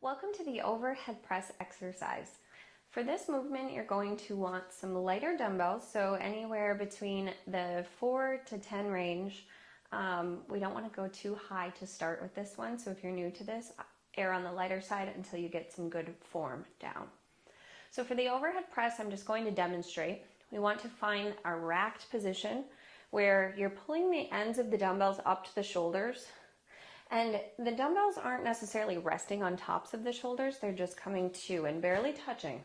Welcome to the overhead press exercise. For this movement, you're going to want some lighter dumbbells, so anywhere between the 4 to 10 range. We don't want to go too high to start with this one, so if you're new to this, err on the lighter side until you get some good form down. So for the overhead press, I'm just going to demonstrate. We want to find a racked position where you're pulling the ends of the dumbbells up to the shoulders. And the dumbbells aren't necessarily resting on tops of the shoulders, they're just coming to and barely touching.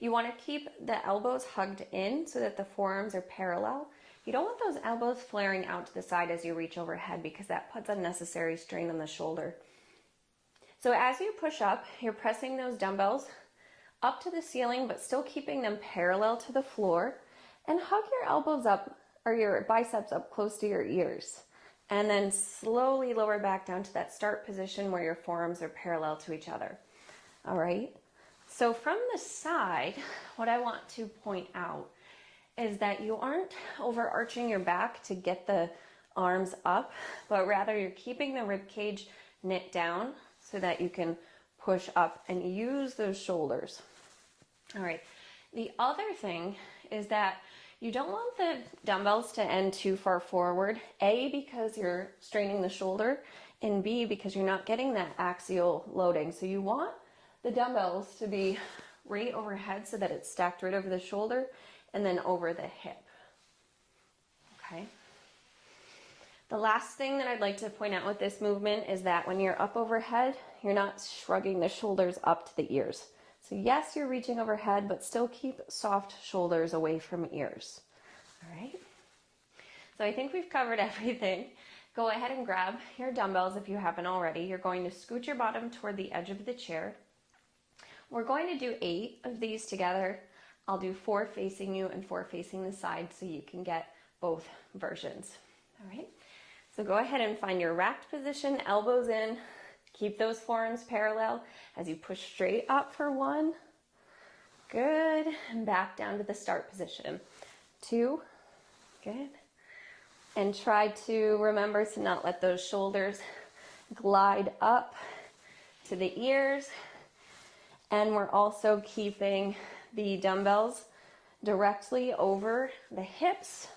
You want to keep the elbows hugged in so that the forearms are parallel. You don't want those elbows flaring out to the side as you reach overhead because that puts unnecessary strain on the shoulder. So as you push up, you're pressing those dumbbells up to the ceiling but still keeping them parallel to the floor, and hug your elbows up or your biceps up close to your ears. And then slowly lower back down to that start position where your forearms are parallel to each other. All right. So from the side, what I want to point out is that you aren't overarching your back to get the arms up, but rather you're keeping the rib cage knit down so that you can push up and use those shoulders. All right. The other thing is that you don't want the dumbbells to end too far forward, A, because you're straining the shoulder, and B, because you're not getting that axial loading. So you want the dumbbells to be right overhead so that it's stacked right over the shoulder and then over the hip. Okay. The last thing that I'd like to point out with this movement is that when you're up overhead, you're not shrugging the shoulders up to the ears. So yes, you're reaching overhead, but still keep soft shoulders away from ears. All right. So I think we've covered everything. Go ahead and grab your dumbbells if you haven't already. You're going to scoot your bottom toward the edge of the chair. We're going to do 8 of these together. I'll do 4 facing you and 4 facing the side so you can get both versions. All right. So go ahead and find your racked position, elbows in. Keep those forearms parallel as you push straight up for 1. Good. And back down to the start position. 2. Good. And try to remember to not let those shoulders glide up to the ears. And we're also keeping the dumbbells directly over the hips.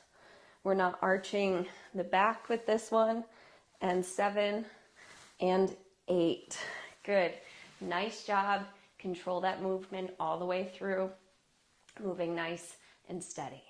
We're not arching the back with this one. And 7 and 8. Good. Nice job. Control that movement all the way through. Moving nice and steady.